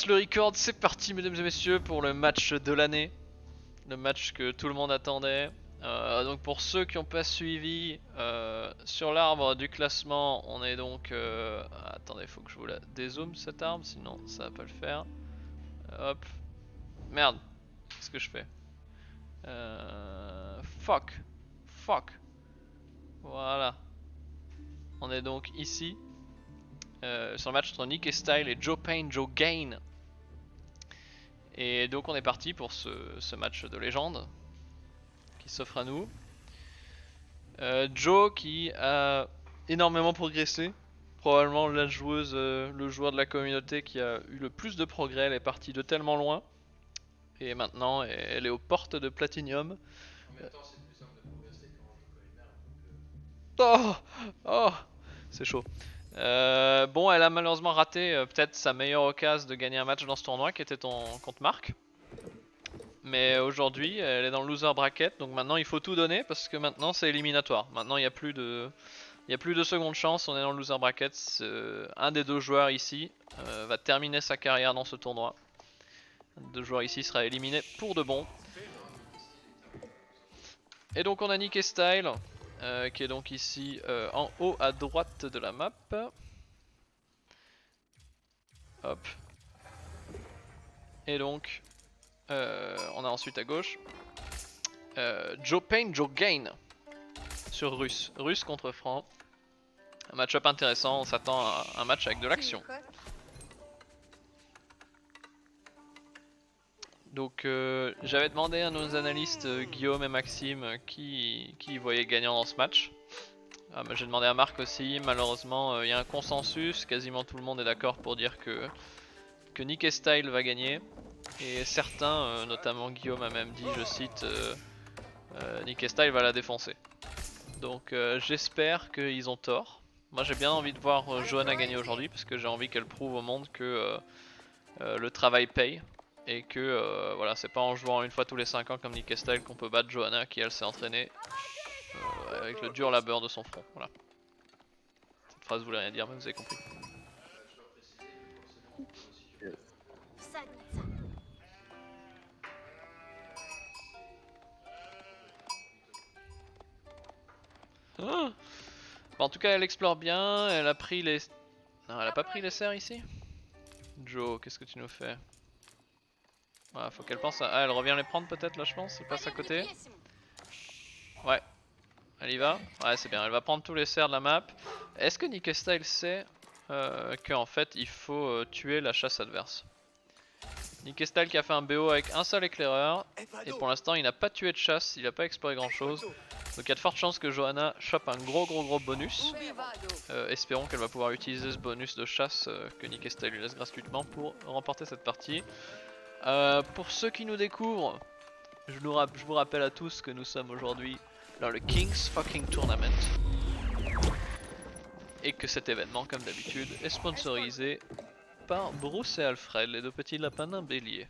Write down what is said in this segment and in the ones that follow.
lance le record, c'est parti mesdames et messieurs pour le match de l'année. Le match que tout le monde attendait. Donc pour ceux qui n'ont pas suivi, sur l'arbre du classement, on est donc... attendez, faut que je vous la dézoome cette arbre, sinon ça va pas le faire. Hop. Merde, qu'est-ce que je fais? Fuck. Fuck. Voilà. On est donc ici. Sur le match entre Nick et Style et Joe Payne, Joe Gain. Et donc on est parti pour ce match de légende qui s'offre à nous. Joe qui a énormément progressé. Probablement la joueuse, le joueur de la communauté qui a eu le plus de progrès. Elle est partie de tellement loin. Et maintenant elle est aux portes de Platinum. En même temps, c'est plus simple de progresser quand on joue comme une merde. Oh, c'est chaud. Bon, elle a malheureusement raté peut-être sa meilleure occasion de gagner un match dans ce tournoi qui était contre Marc. Mais aujourd'hui, elle est dans le loser bracket, donc maintenant il faut tout donner parce que maintenant c'est éliminatoire. Maintenant il n'y a plus de, seconde chance, on est dans le loser bracket. Un des deux joueurs ici va terminer sa carrière dans ce tournoi. Un des deux joueurs ici sera éliminé pour de bon. Et donc on a Nick et Style qui est donc ici en haut à droite de la map. Hop. Et donc on a ensuite à gauche Joe Payne, Joe Gain sur Russe. Russe contre Franc. Un match-up intéressant, on s'attend à un match avec de l'action. Donc j'avais demandé à nos analystes Guillaume et Maxime qui voyaient gagnant dans ce match. J'ai demandé à Marc aussi, malheureusement il y a un consensus, quasiment tout le monde est d'accord pour dire que Nick et Style va gagner. Et certains, notamment Guillaume a même dit, je cite, Nick et Style va la défoncer. Donc j'espère qu'ils ont tort. Moi j'ai bien envie de voir Johanna gagner aujourd'hui parce que j'ai envie qu'elle prouve au monde que le travail paye. Et que voilà, c'est pas en jouant une fois tous les 5 ans comme Nick Style qu'on peut battre Johanna qui elle s'est entraînée avec le dur labeur de son front. Voilà. Cette phrase voulait rien dire mais vous avez compris. Je dois préciser que forcément, on peut aussi tuer. Ah, en tout cas elle explore bien, elle a pris les... Non, elle a pas pris les serres ici. Joe, qu'est-ce que tu nous fais? Voilà, faut qu'elle pense à... Ah, elle revient les prendre peut-être là je pense, elle passe à côté. Ouais, elle y va. Ouais c'est bien, elle va prendre tous les serres de la map. Est-ce que Nick Style sait qu'en fait il faut tuer la chasse adverse? Nick Style qui a fait un BO avec un seul éclaireur. Et pour l'instant il n'a pas tué de chasse, il n'a pas exploré grand chose. Donc il y a de fortes chances que Johanna chope un gros bonus. Espérons qu'elle va pouvoir utiliser ce bonus de chasse que Nick Style lui laisse gratuitement pour remporter cette partie. Pour ceux qui nous découvrent, je vous rappelle à tous que nous sommes aujourd'hui dans le King's Fucking Tournament. Et que cet événement, comme d'habitude, est sponsorisé par Bruce et Alfred, les deux petits lapins d'un bélier.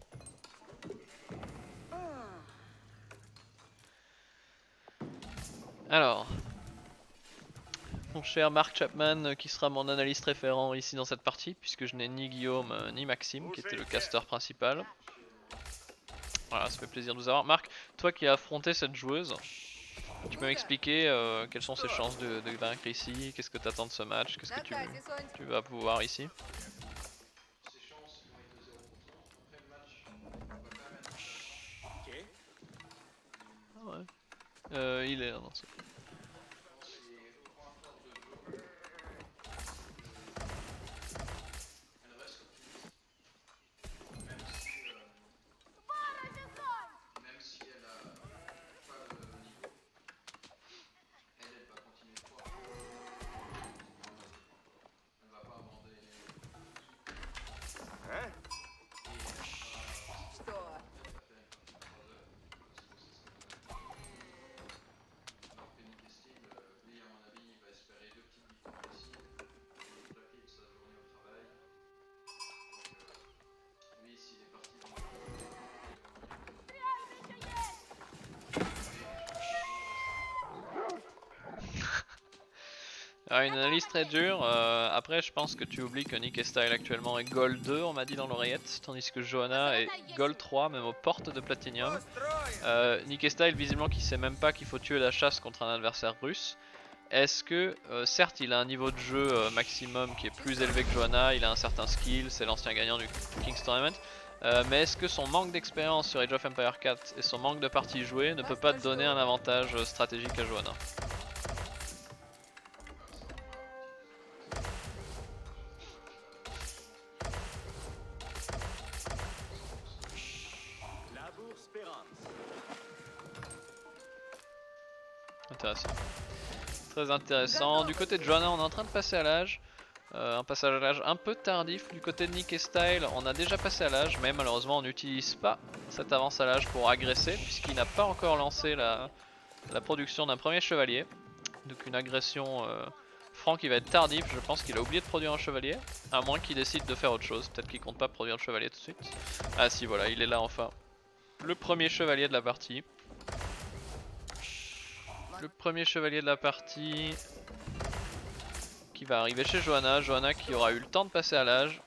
Alors, mon cher Mark Chapman qui sera mon analyste référent ici dans cette partie, puisque je n'ai ni Guillaume ni Maxime qui était le caster principal. Voilà, ça fait plaisir de vous avoir. Marc, toi qui as affronté cette joueuse, tu peux m'expliquer quelles sont ses chances de vaincre ici? Qu'est-ce que tu attends de ce match? Qu'est-ce que tu vas pouvoir ici? Ses chances vont être de 0%. Après le match, on va quand même être intéressant. Ah ouais. Il est là dans ce... Je pense que les points forts de Joe, elle reste optimiste. Même si elle a pas le niveau, elle va continuer de voir. Elle va pas abandonner. Hein? Et elle va faire une partie de 3 heures. Parce que ça serait Ah, une analyse très dure. Après, je pense que tu oublies que Nick Style actuellement est Gold 2, on m'a dit dans l'oreillette, tandis que Johanna est Gold 3, même aux portes de Platinum. Nick Style, visiblement, qui sait même pas qu'il faut tuer la chasse contre un adversaire russe. Est-ce que, certes, il a un niveau de jeu maximum qui est plus élevé que Johanna, il a un certain skill, c'est l'ancien gagnant du King's Tournament. Mais est-ce que son manque d'expérience sur Age of Empires 4 et son manque de parties jouées ne peut pas donner un avantage stratégique à Johanna? Intéressant. Très intéressant. Du côté de Johanna, on est en train de passer à l'âge. Un passage à l'âge un peu tardif. Du côté de Nick et Style, on a déjà passé à l'âge, mais malheureusement on n'utilise pas cette avance à l'âge pour agresser, puisqu'il n'a pas encore lancé la production d'un premier chevalier. Donc une agression franc qui va être tardive. Je pense qu'il a oublié de produire un chevalier, à moins qu'il décide de faire autre chose. Peut-être qu'il compte pas produire le chevalier tout de suite. Ah si, voilà, il est là enfin. Le premier chevalier de la partie. Le premier chevalier de la partie qui va arriver chez Johanna. Johanna qui aura eu le temps de passer à l'âge.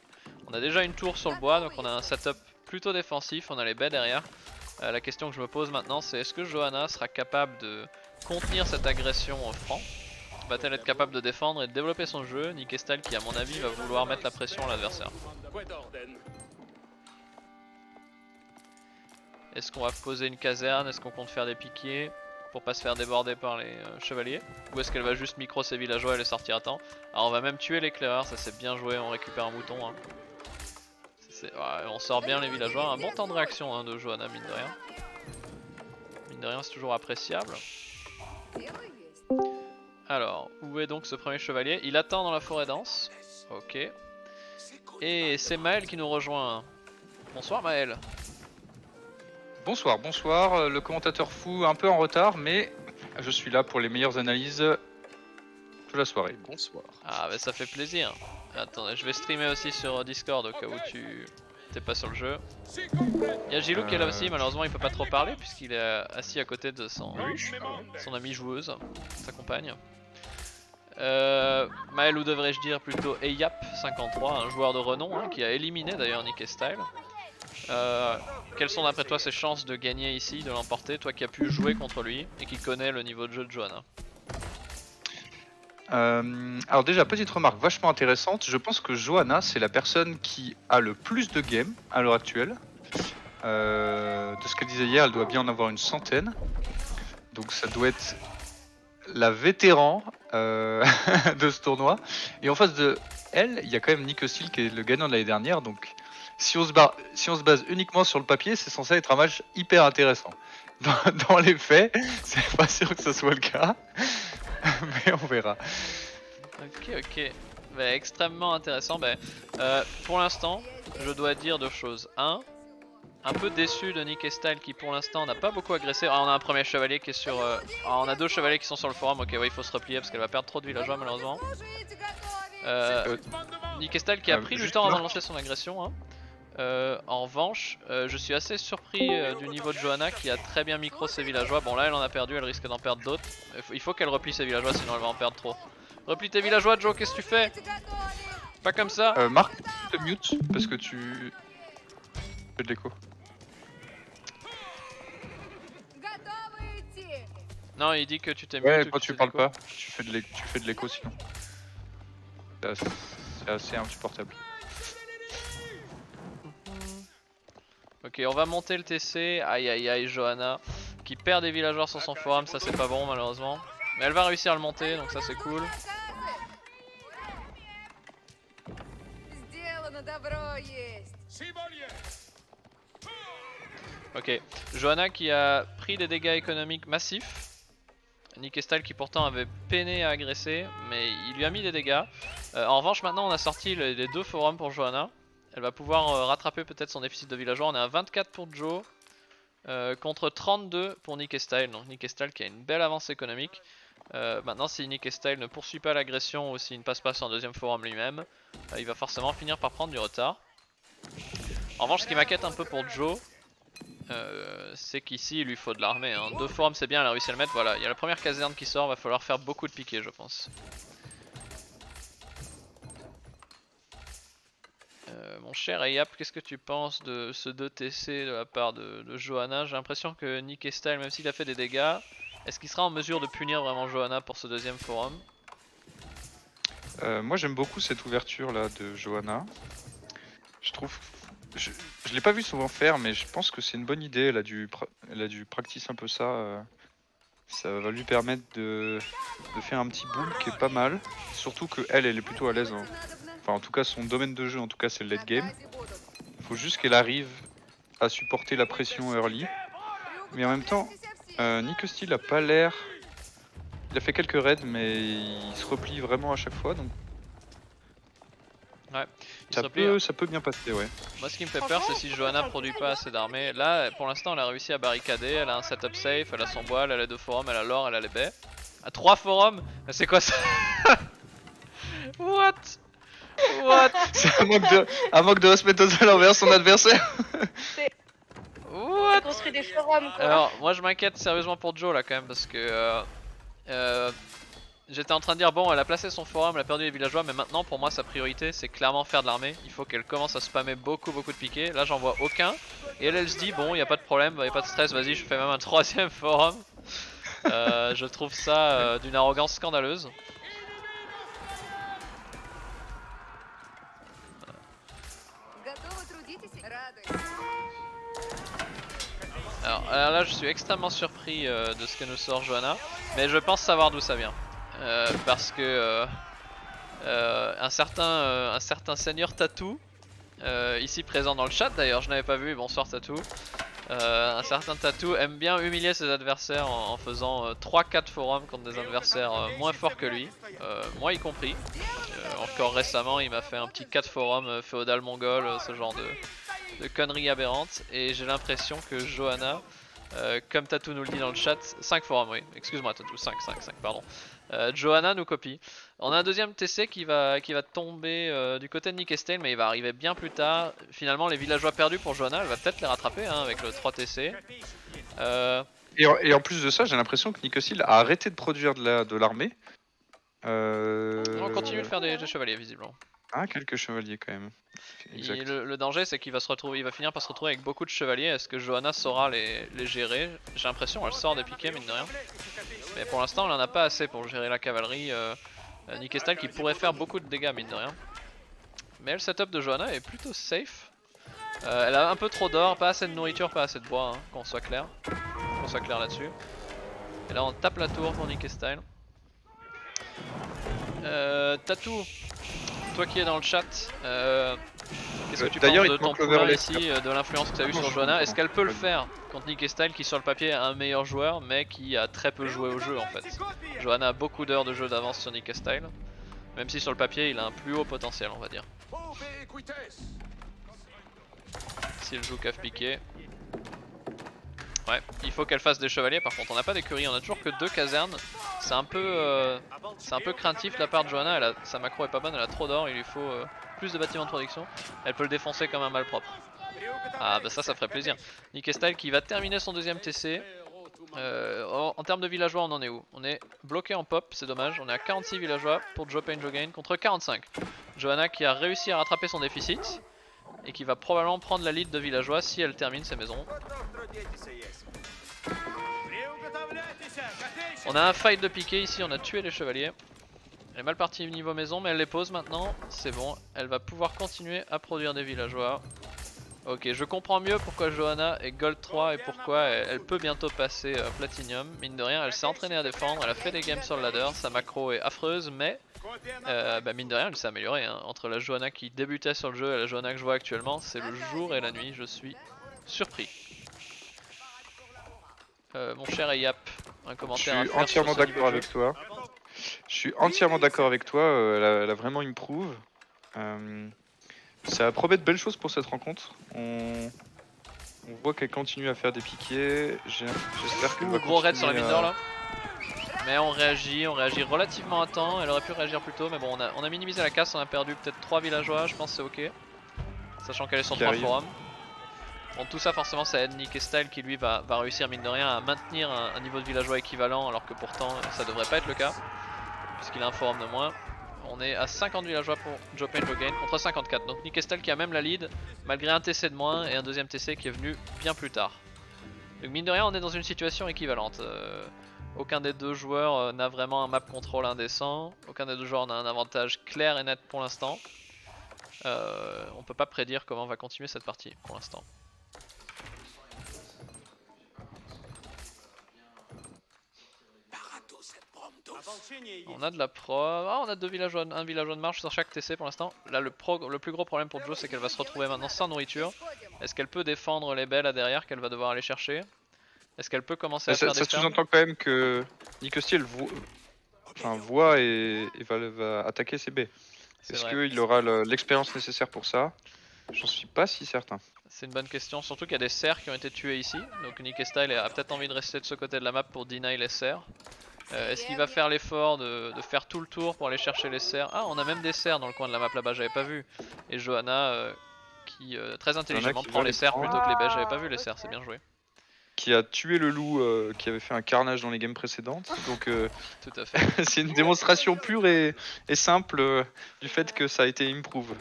On a déjà une tour sur le bois, donc on a un setup plutôt défensif. On a les baies derrière. La question que je me pose maintenant, c'est est-ce que Johanna sera capable de contenir cette agression franc? Va-t-elle être capable de défendre et de développer son jeu? Nick Style qui, à mon avis, va vouloir mettre la pression à l'adversaire. Est-ce qu'on va poser une caserne? Est-ce qu'on compte faire des piquiers pour pas se faire déborder par les chevaliers? Ou est-ce qu'elle va juste micro ses villageois et les sortir à temps? Alors on va même tuer l'éclaireur, ça c'est bien joué, on récupère un mouton. Hein. Ouais, on sort bien les villageois, un bon temps de réaction hein, de Johanna mine de rien. Mine de rien c'est toujours appréciable. Alors, où est donc ce premier chevalier? Il attend dans la forêt dense. Ok. Et c'est Maël qui nous rejoint. Bonsoir Maël. Bonsoir, bonsoir, le commentateur fou un peu en retard, mais je suis là pour les meilleures analyses de la soirée. Bonsoir. Ah bah ça fait plaisir. Attendez, je vais streamer aussi sur Discord au cas où tu t'es pas sur le jeu. Il y a Gilou qui est là aussi, malheureusement il peut pas trop parler puisqu'il est assis à côté de son amie joueuse, sa compagne. Maël, ou devrais-je dire plutôt Eyap53, un joueur de renom hein, qui a éliminé d'ailleurs Nick et Style. Quelles sont d'après toi ses chances de gagner ici, de l'emporter, toi qui as pu jouer contre lui et qui connais le niveau de jeu de Johanna? Alors déjà, petite remarque vachement intéressante, je pense que Johanna c'est la personne qui a le plus de games à l'heure actuelle. De ce qu'elle disait hier, elle doit bien en avoir une centaine. Donc ça doit être la vétéran de ce tournoi. Et en face de elle, il y a quand même Nick Style qui est le gagnant de l'année dernière. Donc si on se base uniquement sur le papier, c'est censé être un match hyper intéressant. Dans les faits, c'est pas sûr que ce soit le cas. Mais on verra. Ok. Bah, extrêmement intéressant. Bah, pour l'instant, je dois dire deux choses. Un peu déçu de Nick et Style qui pour l'instant n'a pas beaucoup agressé. Ah, on a un premier chevalier qui est sur... on a deux chevaliers qui sont sur le forum. Ok, ouais, il faut se replier parce qu'elle va perdre trop de villageois malheureusement. Nick et Style qui a pris du temps avant de lancer son agression. Hein. En revanche, je suis assez surpris du niveau de Johanna qui a très bien micro ses villageois. Bon là elle en a perdu, elle risque d'en perdre d'autres. Il faut qu'elle replie ses villageois sinon elle va en perdre trop. Replie tes villageois Joe, qu'est-ce que tu fais? Pas comme ça. Marc, te mute parce que tu fais de l'écho. Non il dit que tu t'es Ouais, mute. quand tu parles pas, tu fais de l'écho sinon. C'est assez insupportable. Ok, on va monter le TC. Aïe aïe aïe, Johanna qui perd des villageois sur son forum, ça c'est pas bon malheureusement. Mais elle va réussir à le monter donc ça c'est cool. Ok, Johanna qui a pris des dégâts économiques massifs. Nick Style qui pourtant avait peiné à agresser, mais il lui a mis des dégâts. En revanche maintenant on a sorti les deux forums pour Johanna. Elle va pouvoir rattraper peut-être son déficit de villageois. On est à 24 pour Joe contre 32 pour Nick Style. Donc Nick Style qui a une belle avance économique. Maintenant si Nick Style ne poursuit pas l'agression ou s'il ne passe pas son deuxième forum lui-même, il va forcément finir par prendre du retard. En revanche ce qui m'inquiète un peu pour Joe, c'est qu'ici il lui faut de l'armée. Hein. Deux forums c'est bien, elle a réussi à le mettre. Voilà, il y a la première caserne qui sort, va falloir faire beaucoup de piquets je pense. cher Ayap, qu'est-ce que tu penses de ce 2 TC de la part de Johanna? J'ai l'impression que Nick Style, même s'il a fait des dégâts, est-ce qu'il sera en mesure de punir vraiment Johanna pour ce deuxième forum? Moi j'aime beaucoup cette ouverture là de Johanna. Je trouve. Je l'ai pas vu souvent faire, mais je pense que c'est une bonne idée. Elle a dû practice un peu ça. Ça va lui permettre de faire un petit boom qui est pas mal. Surtout que elle est plutôt à l'aise. Hein. Enfin, en tout cas, son domaine de jeu, en tout cas, c'est le late game. Il faut juste qu'elle arrive à supporter la pression early. Mais en même temps, Nick Steel a pas l'air. Il a fait quelques raids, mais il se replie vraiment à chaque fois. Donc Ouais, ça peut bien passer, ouais. moi ce qui me fait peur c'est si Johanna produit pas assez d'armées. Là pour l'instant elle a réussi à barricader, elle a un setup safe, elle a son bois, elle a les 2 forums, elle a l'or, elle a les baies. À 3 forums, c'est quoi ça? What? C'est un manque de respect total envers son adversaire. What? Construit des forums quoi. Alors moi je m'inquiète sérieusement pour Joe là quand même parce que j'étais en train de dire bon elle a placé son forum, elle a perdu les villageois, mais maintenant pour moi sa priorité c'est clairement faire de l'armée. Il faut qu'elle commence à spammer beaucoup de piquets. Là j'en vois aucun. Et elle se dit bon y a pas de problème, y a pas de stress, vas-y je fais même un 3ème forum. Je trouve ça d'une arrogance scandaleuse. Alors là je suis extrêmement surpris de ce que nous sort Johanna, mais je pense savoir d'où ça vient. Parce que un certain seigneur Tatou, ici présent dans le chat d'ailleurs, je n'avais pas vu, bonsoir Tatou. Un certain Tatou aime bien humilier ses adversaires en faisant 3-4 forums contre des adversaires moins forts que lui, moi y compris. Encore récemment il m'a fait un petit 4 forums féodal mongol, ce genre de conneries aberrantes, et j'ai l'impression que Johanna, comme Tatou nous le dit dans le chat, 5 forums, oui, excuse-moi Tatou, 5 pardon. Johanna nous copie. On a un deuxième TC qui va tomber du côté de Nick Stale, mais il va arriver bien plus tard. Finalement les villageois perdus pour Johanna, elle va peut-être les rattraper hein, avec le 3 TC. Et en plus de ça, j'ai l'impression que Nick Steel a arrêté de produire de l'armée. On continue de faire des chevaliers visiblement. Ah, quelques chevaliers quand même. Et le danger c'est qu'il va finir par se retrouver avec beaucoup de chevaliers. Est-ce que Johanna saura les gérer? J'ai l'impression qu'elle sort des piquets mine de rien. Mais pour l'instant elle en a pas assez pour gérer la cavalerie. Nick Style qui pourrait faire beaucoup de dégâts mine de rien. Mais le setup de Johanna est plutôt safe. Elle a un peu trop d'or, pas assez de nourriture, pas assez de bois, hein, qu'on soit clair. Qu'on soit clair là-dessus. Et là on tape la tour pour Nick Style. Tatou, toi qui es dans le chat, qu'est-ce que tu penses de ton poulain ici, de l'influence que tu as eu sur Johanna? Est-ce qu'elle peut le faire contre Nick Style qui sur le papier est un meilleur joueur mais qui a très peu joué au jeu en fait? Johanna a beaucoup d'heures de jeu d'avance sur Nick Style, même si sur le papier il a un plus haut potentiel on va dire. S'il joue cave piqué. Ouais, il faut qu'elle fasse des chevaliers par contre, on n'a pas d'écurie, on a toujours que 2 casernes. C'est un peu craintif de la part de Johanna, sa macro est pas bonne, elle a trop d'or, il lui faut plus de bâtiments de production. Elle peut le défoncer comme un malpropre. Ah bah ça ferait plaisir. Nick Style qui va terminer son deuxième TC. En termes de villageois on en est où? On est bloqué en pop, c'est dommage, on est à 46 villageois pour Joe Pain Joe Gain contre 45. Johanna qui a réussi à rattraper son déficit et qui va probablement prendre la lead de villageois si elle termine ses maisons. On a un fight de piqué ici, on a tué les chevaliers. Elle est mal partie niveau maison mais elle les pose maintenant, c'est bon, elle va pouvoir continuer à produire des villageois. Ok, je comprends mieux pourquoi Johanna est Gold 3 et pourquoi elle peut bientôt passer Platinum. Mine de rien, elle s'est entraînée à défendre, elle a fait des games sur le ladder, sa macro est affreuse mais mine de rien elle s'est améliorée hein. Entre la Johanna qui débutait sur le jeu et la Johanna que je vois actuellement, c'est le jour et la nuit, je suis surpris. Mon cher Ayap, un commentaire à faire. Je suis entièrement d'accord avec toi. Je suis entièrement d'accord avec toi, elle a vraiment improve. Ça promet de belles choses pour cette rencontre. On voit qu'elle continue à faire des piquets. J'espère qu'elle va gros raid sur la continuer mine d'or là. Mais on réagit relativement à temps. Elle aurait pu réagir plus tôt, mais bon, on a minimisé la casse, on a perdu peut-être 3 villageois, je pense que c'est ok. Sachant qu'elle est sur 3 forums. Bon, tout ça forcément ça aide Nick Style qui lui va réussir mine de rien à maintenir un niveau de villageois équivalent alors que pourtant ça devrait pas être le cas puisqu'il a un forum de moins. On est à 50 villageois pour Joe Payne Joe Gain contre 54. Donc Nikestal qui a même la lead malgré un TC de moins et un deuxième TC qui est venu bien plus tard. Donc mine de rien on est dans une situation équivalente. Aucun des deux joueurs n'a vraiment un map control indécent. Aucun des deux joueurs n'a un avantage clair et net pour l'instant. On peut pas prédire comment va continuer cette partie pour l'instant. On a de la pro, on a deux villageois, un villageois de marche sur chaque TC pour l'instant. Là le plus gros problème pour Joe c'est qu'elle va se retrouver maintenant sans nourriture. Est-ce qu'elle peut défendre les belles là derrière qu'elle va devoir aller chercher? Est-ce qu'elle peut commencer à faire des Ça fermes? sous-entend quand même que Nikestal voit et va attaquer ses baies. Est-ce qu'il aura l'expérience nécessaire pour ça? J'en suis pas si certain. C'est une bonne question, surtout qu'il y a des cerfs qui ont été tués ici. Donc Nikestal a peut-être envie de rester de ce côté de la map pour deny les cerfs. Est-ce qu'il va faire l'effort de faire tout le tour pour aller chercher les cerfs? Ah, on a même des cerfs dans le coin de la map là-bas, j'avais pas vu. Et Johanna qui très intelligemment prend les cerfs plutôt que les baies, j'avais pas vu les cerfs, c'est bien joué. Qui a tué le loup qui avait fait un carnage dans les games précédentes. Donc tout à fait. c'est une démonstration pure et simple du fait que ça a été improve,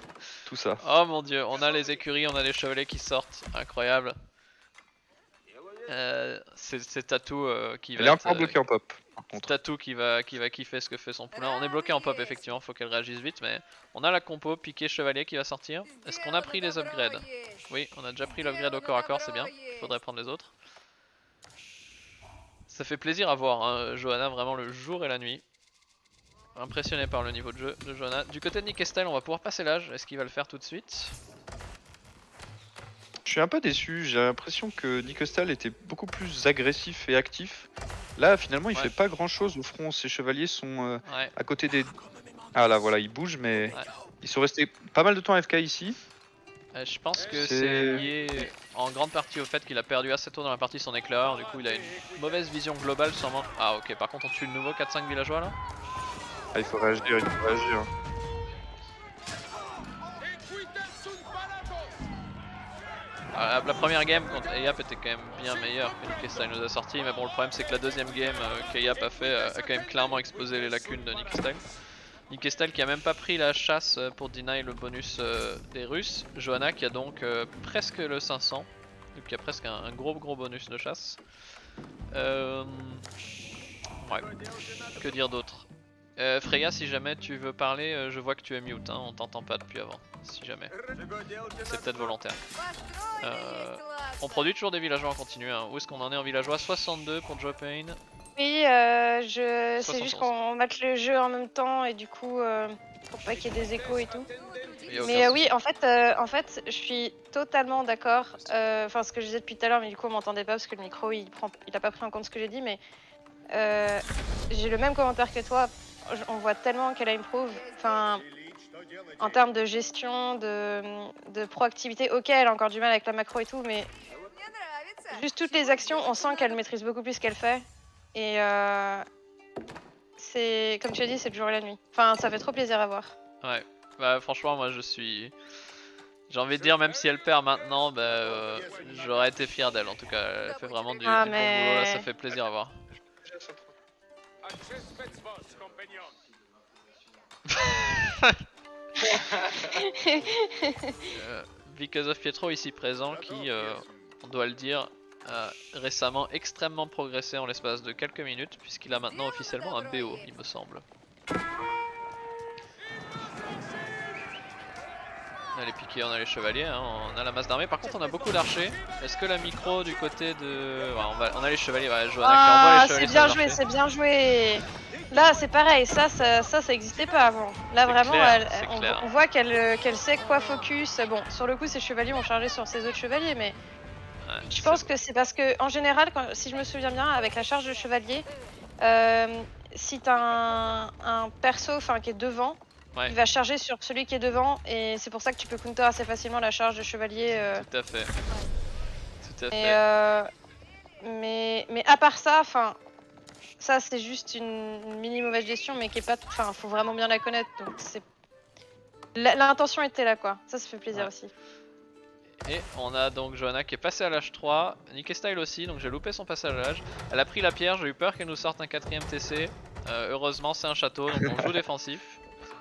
tout ça. Oh mon dieu, on a les écuries, on a les chevalets qui sortent, incroyable. C'est Tatou qui va. Elle est encore bloquée en pop. Par contre. Tatou qui va kiffer ce que fait son poulain. On est bloqué en pop effectivement, faut qu'elle réagisse vite, mais on a la compo piqué chevalier qui va sortir. Est-ce qu'on a pris les upgrades? Oui, on a déjà pris l'upgrade au corps à corps, c'est bien. Il faudrait prendre les autres. Ça fait plaisir à voir, hein. Johanna vraiment le jour et la nuit. Impressionné par le niveau de jeu de Johanna. Du côté de Nikestal, on va pouvoir passer l'âge. Est-ce qu'il va le faire tout de suite? Je suis un peu déçu, j'ai l'impression que Nikestal était beaucoup plus agressif et actif. Là finalement il fait pas grand chose au front, ses chevaliers sont à côté des... Ah là voilà, ils bougent mais ils sont restés pas mal de temps AFK ici. Je pense que c'est lié en grande partie au fait qu'il a perdu assez tôt dans la partie son éclaireur, du coup il a une mauvaise vision globale sûrement. Ah ok, par contre on tue le nouveau 4-5 villageois là. Ah il faut réagir, il faut réagir. La première game contre Eyap était quand même bien meilleure que Nikestal nous a sorti, mais bon le problème c'est que la deuxième game qu'Eyap a fait a quand même clairement exposé les lacunes de Nikestal. Nikestal qui a même pas pris la chasse pour deny le bonus des Russes. Johanna qui a donc presque le 500, donc qui a presque un gros bonus de chasse. Ouais, que dire d'autre? Freya, si jamais tu veux parler, je vois que tu es mute, hein, on t'entend pas depuis avant, si jamais. C'est peut-être volontaire. On produit toujours des villageois en continu, hein. Où est-ce qu'on en est en villageois? 62 pour Joe Payne. Oui, c'est juste qu'on mate le jeu en même temps et du coup, pour pas qu'il y ait des échos et tout. Mais oui, en fait, je suis totalement d'accord. Enfin, ce que je disais depuis tout à l'heure, mais du coup, on m'entendait pas parce que le micro, il a pas pris en compte ce que j'ai dit, mais j'ai le même commentaire que toi. On voit tellement qu'elle a improve. Enfin, en termes de gestion, de proactivité, ok, elle a encore du mal avec la macro et tout, mais juste toutes les actions, on sent qu'elle maîtrise beaucoup plus ce qu'elle fait. Et c'est, comme tu as dit, c'est le jour et la nuit. Enfin, ça fait trop plaisir à voir. Ouais, bah franchement, moi je suis... J'ai envie de dire, même si elle perd maintenant, bah, j'aurais été fier d'elle. En tout cas, elle fait vraiment du bon boulot là, ça fait plaisir à voir. Because of Pietro ici présent qui, on doit le dire, a récemment extrêmement progressé en l'espace de quelques minutes puisqu'il a maintenant officiellement un BO, il me semble. On a les piquets, on a les chevaliers, hein, on a la masse d'armée. Par contre on a beaucoup d'archers. Est-ce que la micro du côté de... Ouais, on a les chevaliers, ouais, Johanna qui envoie les chevaliers. C'est bien joué, c'est bien joué. Là c'est pareil, ça existait pas avant. Là vraiment, on voit qu'elle sait quoi focus. Bon, sur le coup ses chevaliers ont chargé sur ses autres chevaliers, mais je pense que c'est parce que en général, si je me souviens bien, avec la charge de chevalier, si t'as un perso qui est devant, il va charger sur celui qui est devant, et c'est pour ça que tu peux counter assez facilement la charge de chevalier. Tout à fait. Tout à fait. Mais à part ça, ça c'est juste une mini mauvaise gestion, mais qui est pas, faut vraiment bien la connaître. Donc c'est l'intention était là quoi. Ça fait plaisir aussi. Et on a donc Johanna qui est passée à l'âge 3, Nikestal aussi, donc j'ai loupé son passage à l'âge. Elle a pris la pierre, j'ai eu peur qu'elle nous sorte un 4ème TC. Heureusement c'est un château, donc on joue défensif.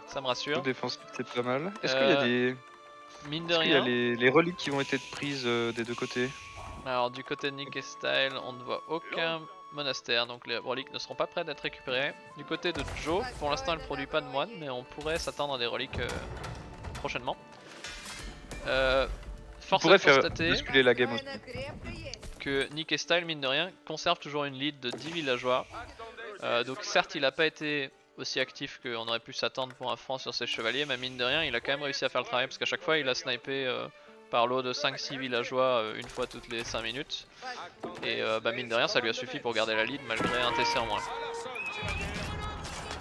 ça me rassure. Défense, c'est pas mal. Est-ce qu'il y a des... Mine de Est-ce qu'il y a rien. les reliques qui vont être prises des deux côtés? Alors du côté de Nick et Style, on ne voit aucun monastère, donc les reliques ne seront pas prêtes d'être récupérées. Du côté de Joe, pour l'instant elle ne produit pas de moines, mais on pourrait s'attendre à des reliques prochainement. Force est de faire constater basculer la game aussi. que Nick et Style, mine de rien, conserve toujours une lead de 10 villageois. Donc certes il n'a pas été aussi actif qu'on aurait pu s'attendre pour un franc sur ses chevaliers, mais mine de rien il a quand même réussi à faire le travail, parce qu'à chaque fois il a snipé par lot de 5-6 villageois une fois toutes les 5 minutes. Et bah mine de rien ça lui a suffi pour garder la lead malgré un TC en moins.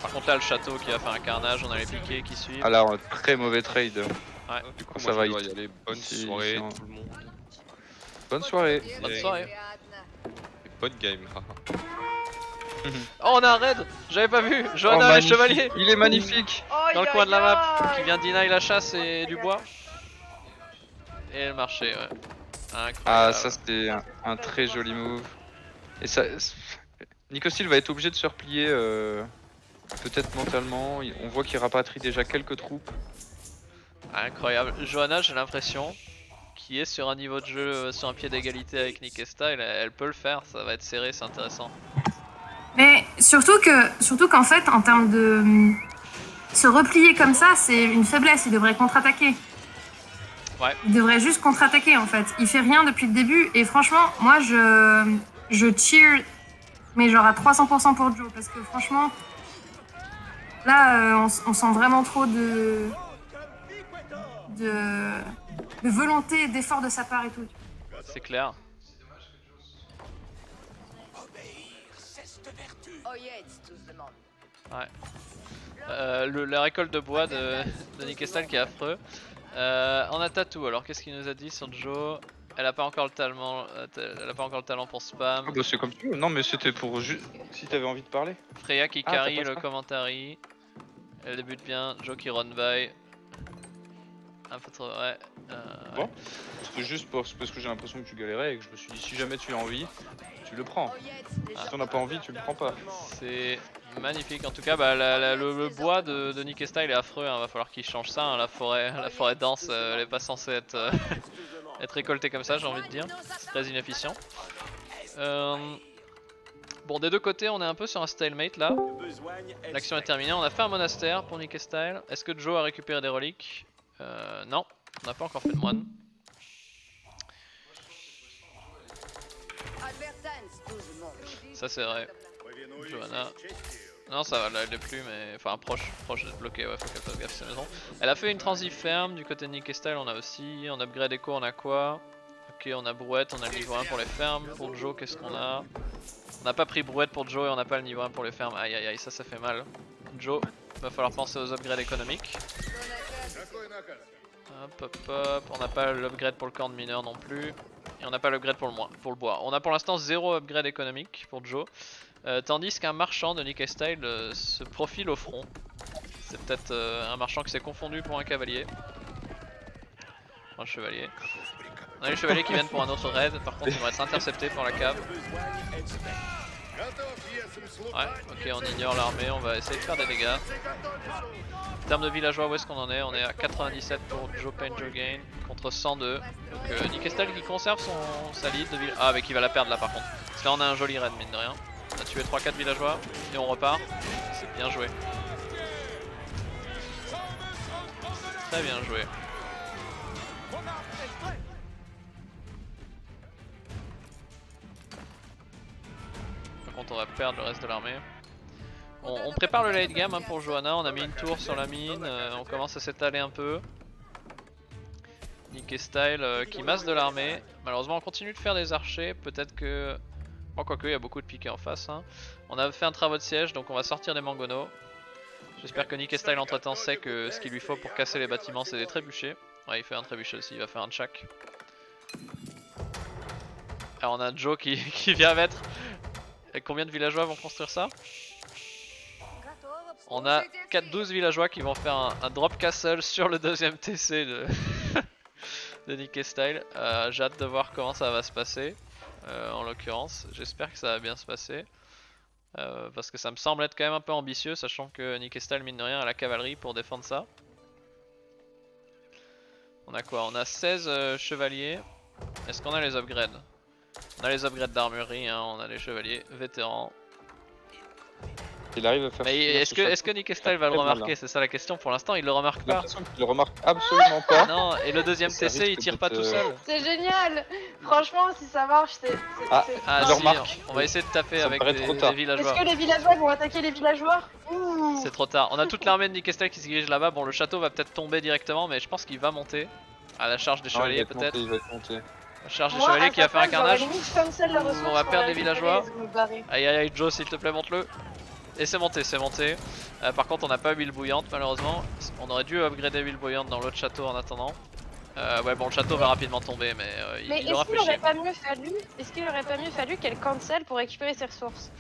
Par contre là le château qui va faire un carnage, on a les piquets qui suivent. Alors un très mauvais trade. Ouais. Du coup, Ça moi, va, je dois il- y aller. Bonne c'est- soirée, c'est- tout le monde. Bonne soirée. Bonne soirée. Et bonne game. Oh on a un raid, j'avais pas vu. Oh, Johanna les magnifique. chevaliers Il est magnifique. dans le coin de la map qui vient deny la chasse et du bois. Et le marché, ouais. Incroyable. Ah, ça c'était un très joli move. Et ça... Nicostil va être obligé de se replier peut-être mentalement. On voit qu'il rapatrie déjà quelques troupes. Incroyable. Johanna, j'ai l'impression, qui est sur un niveau de jeu, sur un pied d'égalité avec Nick et Style, elle peut le faire, ça va être serré, c'est intéressant. Mais surtout qu'en fait, en termes de se replier comme ça, c'est une faiblesse. Il devrait contre-attaquer. Ouais. Il devrait juste contre-attaquer en fait. Il fait rien depuis le début et franchement, moi je cheer, mais genre à 300% pour Joe parce que franchement, là on sent vraiment trop de volonté, d'effort de sa part et tout. C'est clair. Ouais. La récolte de bois de Nick et Style qui est affreux. On a Tatou, alors qu'est-ce qu'il nous a dit sur Joe? Elle a pas encore le talent, pour spam. Ah bah c'est comme tu veux. Non mais c'était pour juste si t'avais envie de parler. Freya qui Ah, carry t'as pas le ça. commentary. Elle débute bien, Joe qui run by. Un peu trop, ouais. Bon. C'était juste parce que j'ai l'impression que tu galérais et que je me suis dit si jamais tu as envie, tu le prends. Si t'en as pas envie, tu le prends pas. C'est magnifique. En tout cas, bah, le bois de Nick et Style est affreux. Hein. Va falloir qu'il change ça. Hein. La forêt dense, elle est pas censée être, être récoltée comme ça, j'ai envie de dire. C'est très inefficient. Bon, des deux côtés, on est un peu sur un stalemate là. L'action est terminée. On a fait un monastère pour Nick et Style. Est-ce que Joe a récupéré des reliques? Non, on n'a pas encore fait de moine. Ça c'est vrai. Johanna. Non ça va, là elle est plus mais... Enfin proche d'être bloquée, ouais faut qu'elle fasse gaffe à sa maison. Elle a fait une transi ferme, du côté de Nick et Style on a aussi. On upgrade Echo, on a quoi? Ok on a Brouette, on a le niveau 1 pour les fermes. Pour Joe qu'est-ce qu'on a? On n'a pas pris Brouette pour Joe et on n'a pas le niveau 1 pour les fermes. Aïe aïe aïe, ça fait mal. Joe, va falloir penser aux upgrades économiques. Hop hop hop, on n'a pas l'upgrade pour le camp de mineur non plus. Et on n'a pas l'upgrade pour le bois. On a pour l'instant 0 upgrade économique pour Joe. Tandis qu'un marchand de Nick et Style se profile au front. C'est peut-être un marchand qui s'est confondu pour un cavalier. Un chevalier. On a les chevaliers qui viennent pour un autre raid, par contre ils vont être interceptés par la cave. Ouais, ok on ignore l'armée, on va essayer de faire des dégâts. En termes de villageois, où est-ce qu'on en est? On est à 97 pour Joe Pain, Joe Gain contre 102. Donc Nick et Style qui conserve sa lead de village. Ah mais qui va la perdre là par contre. Parce que là on a un joli raid mine de rien. On a tué 3-4 villageois et on repart. C'est bien joué. Très bien joué. Par contre on va perdre le reste de l'armée. On prépare le late game hein, pour Johanna, on a mis une tour sur la mine, on commence à s'étaler un peu. Nick et Style qui masse de l'armée. Malheureusement on continue de faire des archers, peut-être que... Bon quoique il y a beaucoup de piquets en face. Hein. On a fait un travaux de siège donc on va sortir des mangonos. J'espère que Nick et Style entre temps sait que ce qu'il lui faut pour casser les bâtiments c'est des trébuchets. Ouais il fait un trébuchet aussi, il va faire un tchak. Alors on a Joe qui vient mettre... Et combien de villageois vont construire ça? On a 12 villageois qui vont faire un drop castle sur le deuxième TC de, de Nick et Style. J'ai hâte de voir comment ça va se passer. En l'occurrence, j'espère que ça va bien se passer. Parce que ça me semble être quand même un peu ambitieux, sachant que Nikestal mine de rien a la cavalerie pour défendre ça. On a quoi? On a 16 chevaliers. Est-ce qu'on a les upgrades? On a les upgrades d'armurerie, hein, on a les chevaliers vétérans. Il arrive à faire. Mais est-ce que Nikestal va le remarquer? C'est ça la question. Pour l'instant, il le remarque J'ai pas. l'impression qu'il le remarque absolument pas. Non, et le deuxième Ça TC il risque tire pas d'être, tout seul. C'est génial. Franchement, si ça marche, c'est. Ah, Ah il le si, remarque. on va essayer de taper Ça me avec paraît trop tard. des villageois. Est-ce que les villageois vont attaquer les villageois? Ouh. C'est trop tard. On a toute l'armée de Nikestal qui se dirige là-bas. Bon, le château va peut-être tomber directement, mais je pense qu'il va monter. À la charge des Non, il va chevaliers être monté, peut-être. il va être monté. La charge des Moi, chevaliers à qui va sa faire un place, j'aurais carnage. limite cancel la ressource On va pour perdre la des récupérer villageois. et me barrer. Aïe aïe aïe, Joe, s'il te plaît, monte-le. Et c'est monté, c'est monté. Par contre, on n'a pas huile bouillante malheureusement. On aurait dû upgrader huile bouillante dans l'autre château en attendant. Ouais, bon, le château va rapidement tomber, mais Mais il aura est-ce fait qu'il chier. aurait pas mieux fallu qu'elle cancel pour récupérer ses ressources?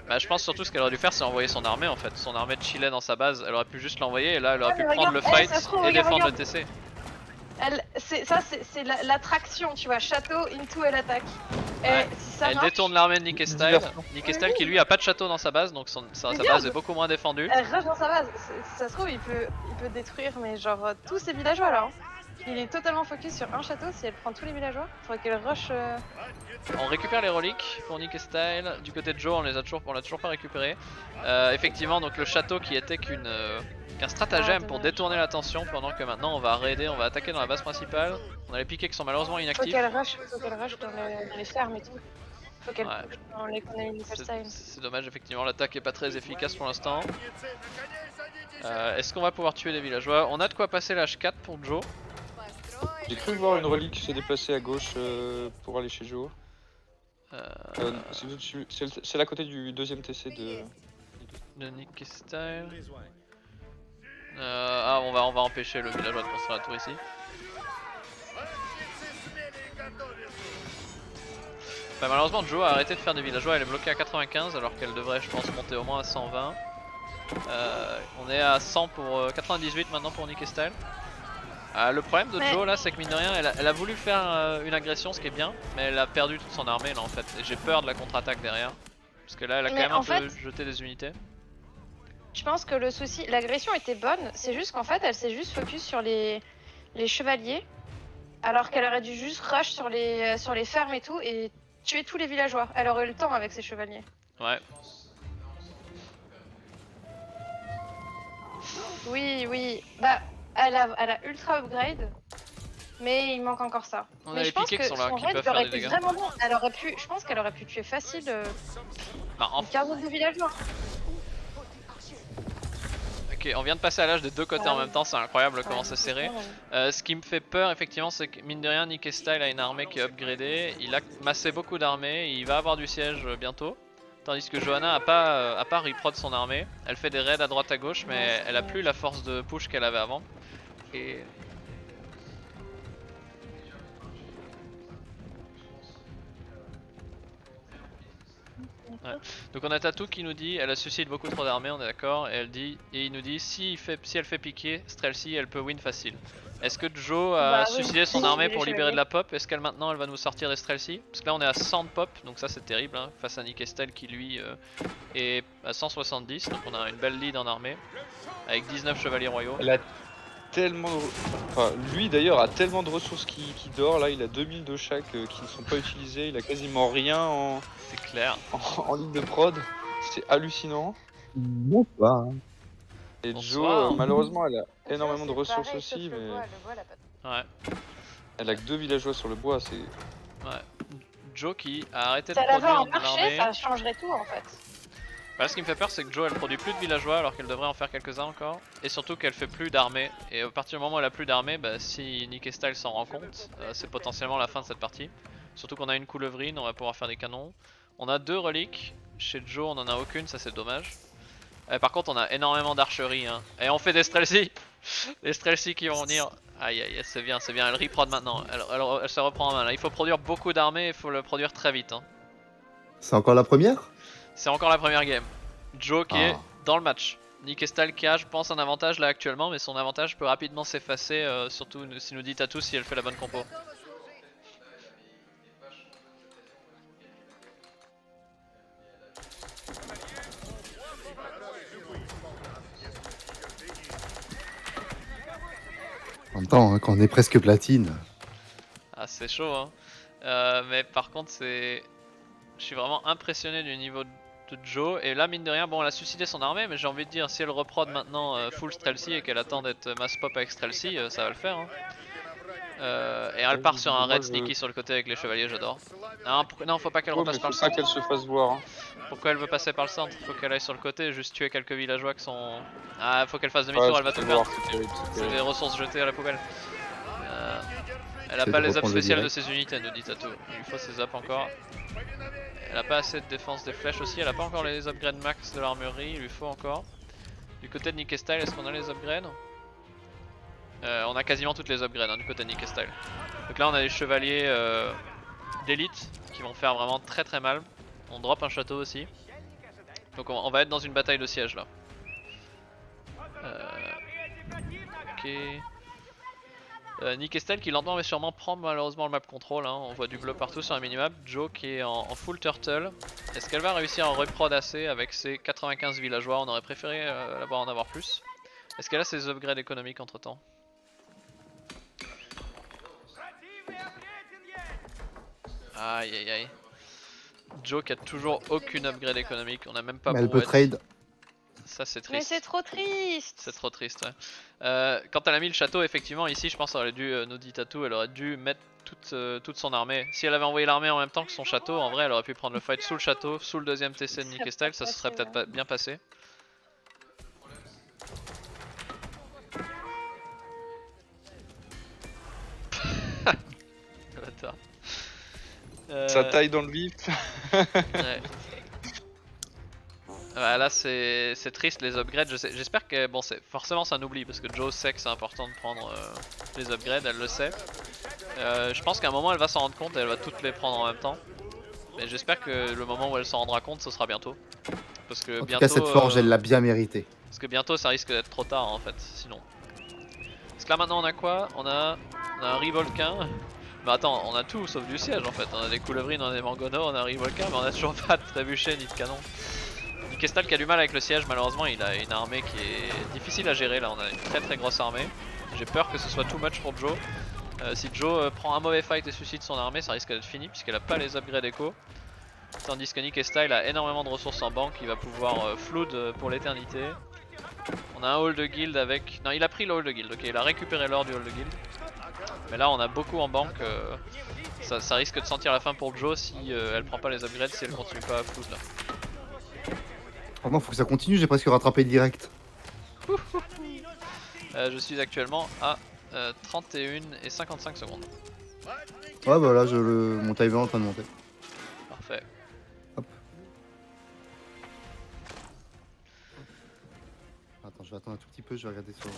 Bah, je pense surtout ce qu'elle aurait dû faire, c'est envoyer son armée en fait. Son armée de chillait dans sa base, elle aurait pu juste l'envoyer et là, elle aurait pu mais prendre le regarde, fight ça se trouve, et regarde, défendre le regarde. TC. C'est l'attraction, tu vois, château into elle attaque. Ouais. Et si ça Elle marche, détourne l'armée de Nikestal. Diversion. Nikestal qui lui a pas de château dans sa base, donc sa base est beaucoup moins défendue. elle rush dans sa base. Si ça se trouve, il peut détruire mais genre tous ces villageois là. Hein. Il est totalement focus sur un château. Si elle prend tous les villageois, faudrait qu'elle rush. On récupère les reliques pour Nikestal. Du côté de Joe, on l'a toujours pas récupéré. Effectivement, donc le château qui était qu'un stratagème pour dommage. détourner l'attention, pendant que maintenant on va raider, on va attaquer dans la base principale. On a les piquets qui sont malheureusement Faut inactifs. qu'elle rush dans les fermes et tout. Faut qu'elle Ouais. push dans l'économie style. C'est dommage, effectivement, l'attaque est pas très efficace pour l'instant. Est-ce qu'on va pouvoir tuer des villageois? On a de quoi passer l'H4 pour Joe. J'ai cru voir une relique se déplacer à gauche pour aller chez Joe. C'est à côté du deuxième TC de. De Nikestal. Ah, on va empêcher le villageois de construire la tour ici. Bah, malheureusement, Joe a arrêté de faire des villageois, elle est bloquée à 95 alors qu'elle devrait, je pense, monter au moins à 120. On est à 100 pour 98 maintenant pour Nikestal. Le problème de Joe là, c'est que mine de rien, elle a voulu faire une agression, ce qui est bien, mais elle a perdu toute son armée là en fait. Et j'ai peur de la contre-attaque derrière. Parce que là, elle a quand Mais même en un peu fait, jeté des unités. je pense que le souci, l'agression était bonne. C'est juste qu'en fait, elle s'est juste focus sur les chevaliers, alors qu'elle aurait dû juste rush sur les fermes et tout et tuer tous les villageois. Elle aurait eu le temps avec ses chevaliers. Ouais. Oui. Bah, elle a ultra upgrade, mais il manque encore ça. On a mais les je pense piquets que qui sont là, son qui raid peuvent faire aurait des été dégâts. vraiment bon. Je pense qu'elle aurait pu tuer facile Bah, une quinzaine de villageois. Ok, on vient de passer à l'âge des deux côtés Ah en oui. même temps, c'est incroyable comment c'est serré. Ouais. Ce qui me fait peur effectivement, c'est que mine de rien, Nikestal a une armée qui est upgradée, il a massé beaucoup d'armées, il va avoir du siège bientôt. Tandis que Johanna a pas reprod son armée, elle fait des raids à droite à gauche, mais Ouais, elle a plus la force de push qu'elle avait avant. Et donc on a Tatou qui nous dit, elle a suscite beaucoup trop d'armées, on est d'accord, et il nous dit si elle fait piquer Strelcy, elle peut win facile. Est-ce que Joe a Bah oui. suicidé son Oui, armée les pour libérer chevaliers. de la pop? Est-ce qu'elle maintenant elle va nous sortir des Strelcy? Parce que là on est à 100 de pop, donc ça c'est terrible hein, face à Nikestal qui lui est à 170, donc on a une belle lead en armée avec 19 chevaliers royaux. Elle a tellement de... Enfin, lui d'ailleurs a tellement de ressources qui dort. Là, il a 2000 de chaque qui ne sont pas utilisées. Il a quasiment rien C'est clair. en ligne de prod. C'est hallucinant. Bonsoir. Et Bonsoir. Joe, malheureusement, elle a Ça, énormément de c'est ressources pareil, aussi, sauf le mais bois, elle a pas Ouais. elle a que 2 villageois sur le bois. C'est Joe qui a arrêté Si de elle avait produire un de marché, l'armée. ça changerait tout en fait. Bah, ce qui me fait peur, c'est que Joe elle produit plus de villageois alors qu'elle devrait en faire quelques-uns encore. Et surtout qu'elle fait plus d'armée. Et à partir du moment où elle a plus d'armée, bah, si Nikestal s'en rend compte, c'est potentiellement la fin de cette partie. Surtout qu'on a une coulevrine, on va pouvoir faire des canons. On a 2 reliques. Chez Joe, on en a aucune, ça c'est dommage. Par contre, on a énormément d'archerie. Hein. Et on fait des Strelcy. Les Strelcy qui vont venir. Aïe aïe, c'est bien, elle reprod maintenant. Elle se reprend en main là. Il faut produire beaucoup d'armées, il faut le produire très vite. Hein. C'est encore la première? C'est encore la première game. Joe qui est Ah. dans le match. Nikestal qui a, je pense, un avantage là actuellement, mais son avantage peut rapidement s'effacer, surtout si nous dit Tatou si elle fait la bonne compo. En même temps, hein, quand on est presque platine. Ah, c'est chaud, hein. Mais par contre, je suis vraiment impressionné du niveau de Joe. Et là, mine de rien, bon, elle a suicidé son armée, mais j'ai envie de dire, si elle reprod maintenant full Streltsy et qu'elle attend d'être mass pop avec Streltsy, ça va le faire. Hein. Et elle part sur un raid sneaky sur le côté avec les chevaliers, j'adore. Non, faut pas qu'elle repasse par le Faut pas centre. qu'elle se fasse voir. Hein. Pourquoi elle veut passer par le centre? Faut qu'elle aille sur le côté et juste tuer quelques villageois qui sont... Ah, faut qu'elle fasse demi-tour, elle va tout perdre. C'est des ressources jetées à la poubelle. Elle a pas les ups spéciales de ses unités, nous dit Tato. Il lui faut ses ups encore. Elle a pas assez de défense des flèches aussi, elle a pas encore les upgrades max de l'armurerie, il lui faut encore. Du côté de Nick Style, est-ce qu'on a les upgrades? On a quasiment toutes les upgrades hein, du côté de Nick Style. Donc là on a les chevaliers d'élite qui vont faire vraiment très très mal. On drop un château aussi. Donc on va être dans une bataille de siège là. Ok. Nick Estelle qui lentement mais sûrement prend malheureusement le map control, hein. On voit du bleu partout sur la minimap. Joe qui est en full turtle. Est-ce qu'elle va réussir à reprod assez avec ses 95 villageois? On aurait préféré en avoir plus. Est-ce qu'elle a ses upgrades économiques entre temps? Aïe aïe aïe. Joe qui a toujours aucune upgrade économique, on a même pas. Mais elle peut trade. Ça c'est triste. Mais c'est trop triste. C'est trop triste, ouais. Quand elle a mis le château, effectivement, ici je pense qu'elle aurait dû, nous dit Tatou, elle aurait dû mettre toute son armée. Si elle avait envoyé l'armée en même temps que son château, en vrai elle aurait pu prendre le fight sous le château, sous le deuxième TC de Nick Style, ça se serait peut-être bien passé. Bâtard. Ça taille dans le vif. Ouais. Là c'est triste les upgrades, j'espère que bon forcément ça n'oublie parce que Joe sait que c'est important de prendre les upgrades, elle le sait. Je pense qu'à un moment elle va s'en rendre compte et elle va toutes les prendre en même temps. Mais j'espère que le moment où elle s'en rendra compte ce sera bientôt. Parce que En bientôt, tout cas, cette forge, elle l'a bien mérité. Parce que bientôt ça risque d'être trop tard en fait, sinon. Parce que là maintenant on a quoi? On a un Rivolquin. Mais attends, on a tout sauf du siège en fait. On a des coulevrines, on a des mangonos, on a un Rivolquin, mais on a toujours pas de trébuchet ni de canon. Kestal qui a du mal avec le siège, malheureusement il a une armée qui est difficile à gérer. Là on a une très grosse armée. J'ai peur que ce soit too much pour Joe. Si Joe prend un mauvais fight et suicide son armée, ça risque d'être fini puisqu'elle a pas les upgrades éco. Tandis que Nick Style a énormément de ressources en banque, il va pouvoir flood pour l'éternité. On a un hall de guild avec... Non, il a pris le hall de guild, ok, il a récupéré l'or du hall de guild. Mais là on a beaucoup en banque, ça risque de sentir la fin pour Joe si elle prend pas les upgrades, si elle continue pas à flood là. Vraiment, faut que ça continue, j'ai presque rattrapé le direct. Je suis actuellement à 31 et 55 secondes. Ouais, bah là, mon timer est en train de monter. Parfait. Hop. Attends, je vais attendre un tout petit peu, je vais regarder sur...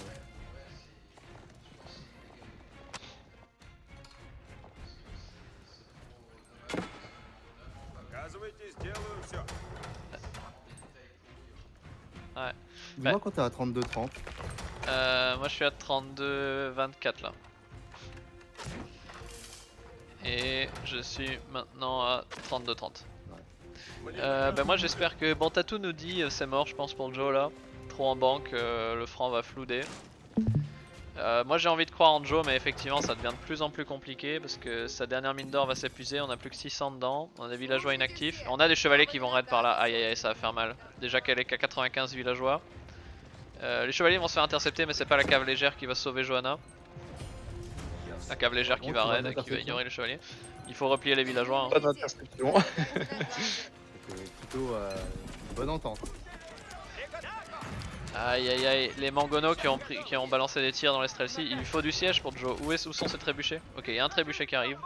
Ouais. Dis-moi quand t'es à 32-30. Moi je suis à 32-24 là. Et je suis maintenant à 32-30. Bah moi j'espère que... Bon Tatou nous dit c'est mort je pense pour Joe là. Trop en banque, le franc va flouder. Moi j'ai envie de croire en Joe mais effectivement ça devient de plus en plus compliqué parce que sa dernière mine d'or va s'épuiser, on a plus que 600 dedans, on a des villageois inactifs, on a des chevaliers qui vont raid par là, aïe aïe aïe ça va faire mal. Déjà qu'elle est qu'à 95 villageois. Les chevaliers vont se faire intercepter mais c'est pas la cave légère qui va sauver Johanna. La cave légère qui va raid et qui va ignorer les chevaliers. Il faut replier les villageois. Hein. Pas d'interception. C'est plutôt une bonne entente. Aïe aïe aïe, les mangonos qui ont balancé des tirs dans les Streltsy, il lui faut du siège pour Joe. Où sont ces trébuchets? Ok, il y a un trébuchet qui arrive.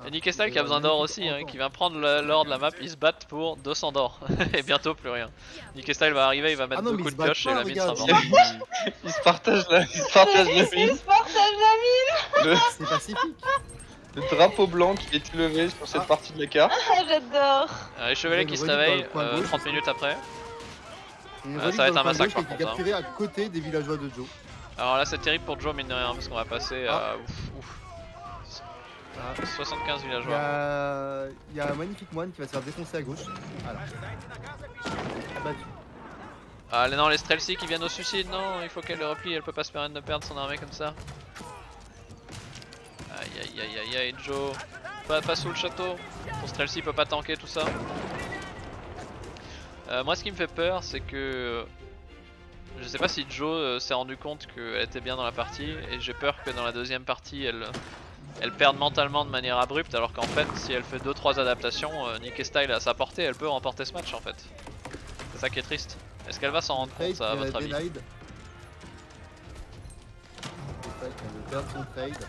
Et Nick Estelle qui a besoin d'or aussi, hein, qui vient prendre l'or de la map, ils se battent pour 200 d'or. Et bientôt plus rien. Nick Estelle va arriver, il va mettre deux coups de pioche et la mine sera morte. Ils se partagent la mine. C'est pacifique. Le drapeau blanc qui est élevé sur cette partie de la carte. J'adore. Les chevaliers qui se réveillent 30 minutes après. Ça va être un massacre par contre. Qui est capturé à côté des villageois de Joe. Alors là c'est terrible pour Joe mine de rien parce qu'on va passer à 75 villageois. Il y a un magnifique moine qui va se faire défoncer à gauche. Voilà. Abattu. Ah non, les Streltsy qui viennent au suicide, non, il faut qu'elle le replie, elle peut pas se permettre de perdre son armée comme ça. Aïe aïe aïe aïe aïe Joe, pas sous le château, ton Streltsy peut pas tanker tout ça. Moi ce qui me fait peur c'est que je sais pas si Joe s'est rendu compte qu'elle était bien dans la partie et j'ai peur que dans la deuxième partie elle perde mentalement de manière abrupte alors qu'en fait si elle fait 2-3 adaptations, Nikestyle à sa portée, elle peut remporter ce match en fait. C'est ça qui est triste. Est-ce qu'elle va s'en rendre compte ça à votre avis? Elle veut perdre son trade.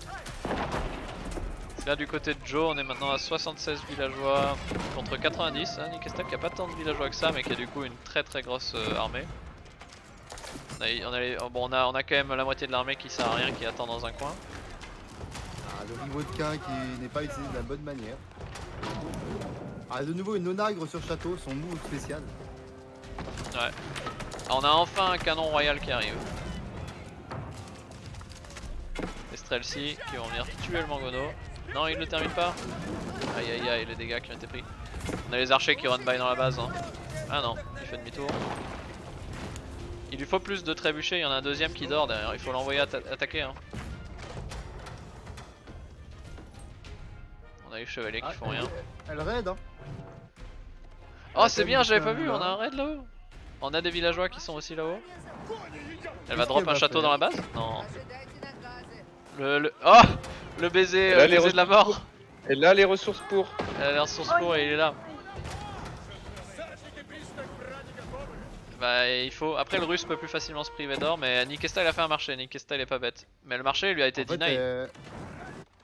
Là du côté de Joe on est maintenant à 76 villageois contre 90, hein. Nikestyle qui a pas tant de villageois que ça mais qui a du coup une très grosse armée. On a quand même la moitié de l'armée qui sert à rien, qui attend dans un coin. Ah, le Rivodquin qui n'est pas utilisé de la bonne manière. Ah, de nouveau une onagre sur château, son move spécial. Ouais. Ah, on a enfin un canon royal qui arrive. Les Streltsy qui vont venir tuer le Mangono. Non, il ne le termine pas. Aïe aïe aïe, les dégâts qui ont été pris. On a les archers qui run by dans la base. Hein. Ah non, il fait demi-tour. Il lui faut plus de trébuchets, il y en a un deuxième qui dort derrière, il faut l'envoyer attaquer. Hein. On a les chevaliers qui font rien. Elle raid hein. Oh c'est bien, j'avais pas vu, on a un raid là-haut. On a des villageois qui sont aussi là-haut. Elle va drop un château dans la base? Non. Oh le baiser, le baiser de la mort. Elle a les ressources pour. Elle a les ressources pour et il est là. Bah il faut. Après le russe peut plus facilement se priver d'or, mais Nikestyle a fait un marché, Nikestyle est pas bête. Mais le marché lui a été deny.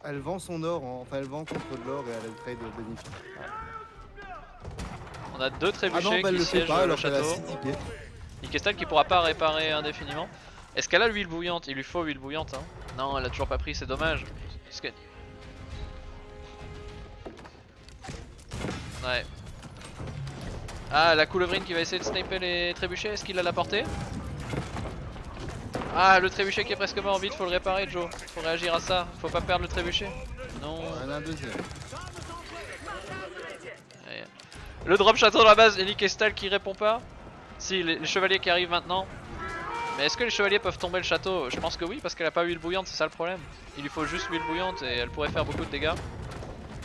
Elle vend son or, enfin elle vend contre de l'or et elle a le trade bénéfique. On a deux trébuchets qui siègent le château. Nikestyle qui pourra pas réparer indéfiniment. Est-ce qu'elle a l'huile bouillante? Il lui faut l'huile bouillante hein. Non elle a toujours pas pris, c'est dommage. Ouais. Ah la coulevrine qui va essayer de sniper les trébuchets, est-ce qu'il a la portée? Ah le trébuchet qui est presque mort, vite faut le réparer Joe. Faut réagir à ça, faut pas perdre le trébuchet. Non. On a un deuxième. Le drop château dans la base et Nikestyle qui répond pas. Si les chevaliers qui arrivent maintenant. Mais est-ce que les chevaliers peuvent tomber le château? Je pense que oui parce qu'elle a pas huile bouillante, c'est ça le problème. Il lui faut juste l'huile bouillante et elle pourrait faire beaucoup de dégâts.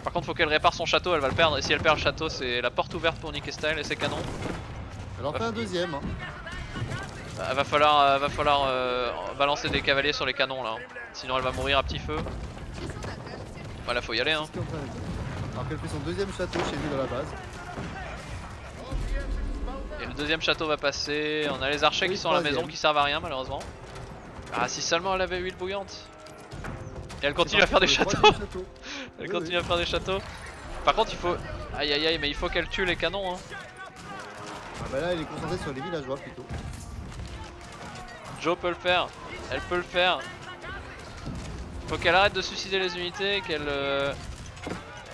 Par contre faut qu'elle répare son château, elle va le perdre et si elle perd le château c'est la porte ouverte pour Nikestyle et ses canons. Elle en fait un deuxième hein. Va falloir balancer des cavaliers sur les canons là, sinon elle va mourir à petit feu. Voilà faut y aller hein. Alors qu'elle fait son deuxième château chez lui dans la base. Et le deuxième château va passer, on a les archers qui sont à la maison qui servent à rien malheureusement. Ah si seulement elle avait huile bouillante. Et elle continue à faire des châteaux. Elle continue à faire des châteaux. Par contre il faut... Aïe aïe aïe mais il faut qu'elle tue les canons hein. Ah bah là elle est concentrée sur les villageois plutôt. Joe peut le faire, elle peut le faire. Faut qu'elle arrête de suicider les unités, qu'elle...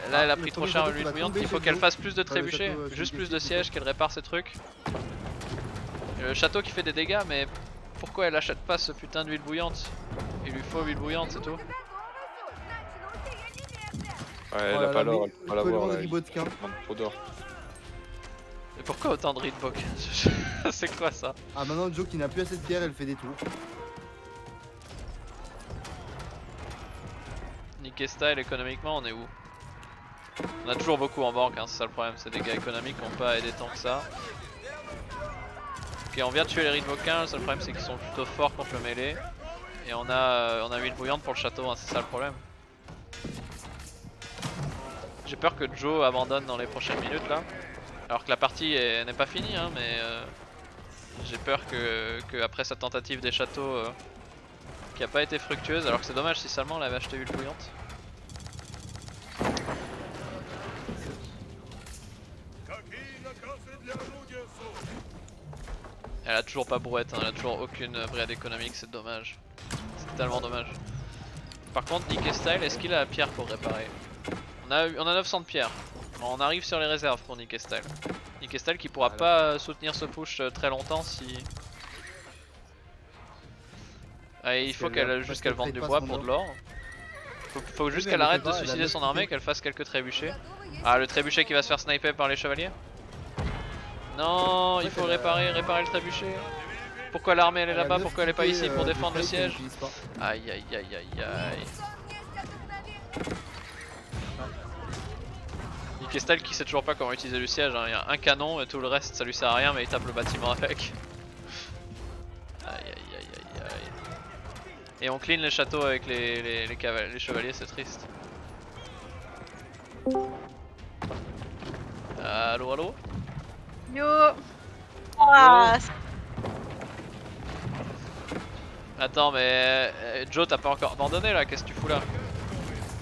Là elle a pris trop cher l'huile bouillante, il faut qu'elle fasse plus de trébuchets, juste plus de sièges, qu'elle répare ses trucs. Et le château qui fait des dégâts mais pourquoi elle achète pas ce putain d'huile bouillante? Il lui faut huile bouillante c'est tout. Ouais elle a pas l'or, elle peut pas l'avoir. Trop d'or. Et pourquoi autant de Ridbok? C'est quoi ça? Ah maintenant Joe qui n'a plus assez de pierre elle fait des tours. Nikestyle économiquement on est où? On a toujours beaucoup en banque hein, c'est ça le problème, c'est des gars économiques qui n'ont pas aidé tant que ça. Ok on vient de tuer les Ridbokiens, le seul problème c'est qu'ils sont plutôt forts contre le mêlée. Et on a huile bouillante pour le château, hein, c'est ça le problème. J'ai peur que Joe abandonne dans les prochaines minutes là. Alors que la partie n'est pas finie hein, mais j'ai peur que après sa tentative des châteaux qui a pas été fructueuse, alors que c'est dommage si seulement elle avait acheté huile bouillante. Elle a toujours pas brouette, hein, elle a toujours aucune brigade économique, c'est dommage. C'est tellement dommage. Par contre Nikestyle, est-ce qu'il a la pierre pour réparer? On a 900 de pierre. On arrive sur les réserves pour Nikestyle. Nikestyle qui pourra pas soutenir ce push très longtemps si... Allez, il faut qu'elle vende du bois pour de l'or. Faut juste qu'elle arrête de suicider son armée, qu'elle fasse quelques trébuchets. Ah le trébuchet qui va se faire sniper par les chevaliers. Non, il faut réparer le trébuchet. Pourquoi l'armée elle est là-bas? Pourquoi elle est pas ici pour défendre le siège? Aïe aïe aïe aïe aïe. Nikestal qui sait toujours pas comment utiliser le siège, hein. Il y a un canon et tout le reste ça lui sert à rien mais il tape le bâtiment avec. Aïe aïe aïe aïe aïe. Et on clean les châteaux avec les chevaliers, c'est triste. Allo allo? Yo. Ah, Attends mais Joe t'as pas encore abandonné là, qu'est-ce que tu fous là?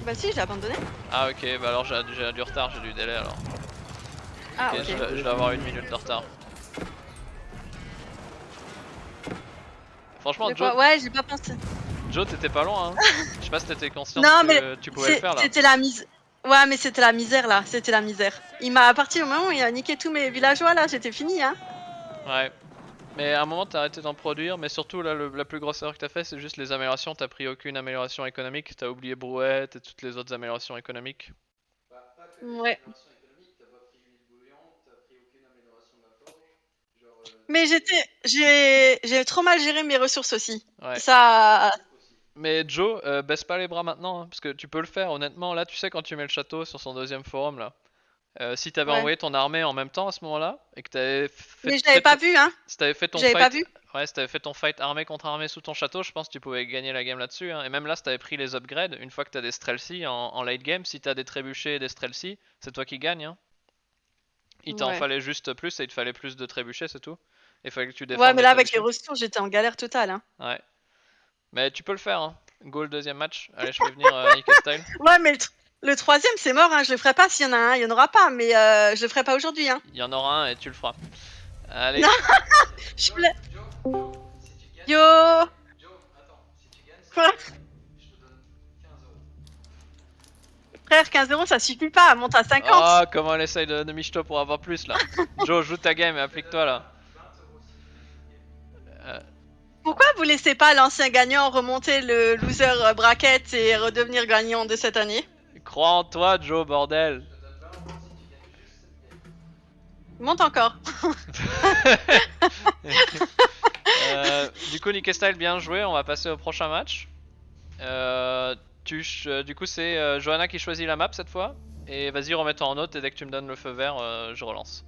Bah si, j'ai abandonné. Ah ok, bah alors j'ai du retard, j'ai du délai alors. Ah Ok, ok. je dois avoir 1 minute de retard. Franchement Joe, Ouais, j'ai pas pensé. Joe t'étais pas loin hein. Je sais pas si t'étais conscient Non, que mais tu pouvais le faire là. c'était la misère. Ouais, mais c'était la misère là, c'était la misère. Il m'a, à partir du moment où il a niqué tous mes villageois là, j'étais fini hein. Ouais. Mais à un moment t'as arrêté d'en produire, mais surtout là la plus grosse erreur que t'as fait c'est juste les améliorations, t'as pris aucune amélioration économique, t'as oublié Brouette et toutes les autres améliorations économiques. Bah, pas que Ouais. l'amélioration économique, t'as pas pris l'huile bouillante, t'as pris aucune amélioration de la forge. Genre, Mais j'ai trop mal géré mes ressources aussi. Ouais. Ça. Mais Joe, baisse pas les bras maintenant, hein, parce que tu peux le faire honnêtement. Là tu sais quand tu mets le château sur son deuxième forum là. Si t'avais Ouais. envoyé ton armée en même temps à ce moment-là et que t'avais fait, Mais je l'avais pas vu hein. si t'avais fait ton J'avais fight, pas vu. ouais, si t'avais fait ton fight armée contre armée sous ton château, je pense que tu pouvais gagner la game là-dessus. Hein. Et même là, si t'avais pris les upgrades, une fois que t'as des Streltsy en late game, si t'as des trébuchets et des Streltsy, c'est toi qui gagnes. Hein. Il t'en Ouais. fallait juste plus et il te fallait plus de trébuchets, c'est tout. Et il fallait que tu défendes. Ouais, mais les là avec les trébuchets. ressources, j'étais en galère totale hein. Ouais. Mais tu peux le faire. Hein. Go le deuxième match. Allez, je fais venir Nick Style. Ouais, mais le troisième c'est mort hein. Je le ferai pas s'il y en a un, il y en aura pas, mais je le ferai pas aujourd'hui hein. Il y en aura un et tu le feras. Allez. Non. Je voulais. Joe, si tu gagnes. Yo. Joe, attends, si tu gagnes, Quoi? je te donne 15 €. Frère, 15 € ça suffit pas, monte à 50. Oh, comment elle essaye de michto pour avoir plus là. Joe, joue ta game et applique-toi là. 20 € si tu gagnes. Pourquoi vous laissez pas l'ancien gagnant remonter le loser bracket et redevenir gagnant de cette année? Crois en toi, Joe, bordel. Je te donne 20 € si tu gagnes juste cette game. Monte encore. Du coup, Nick Style, bien joué. On va passer au prochain match. Du coup, c'est Johanna qui choisit la map cette fois. Et vas-y, remets-toi en note et dès que tu me donnes le feu vert, je relance.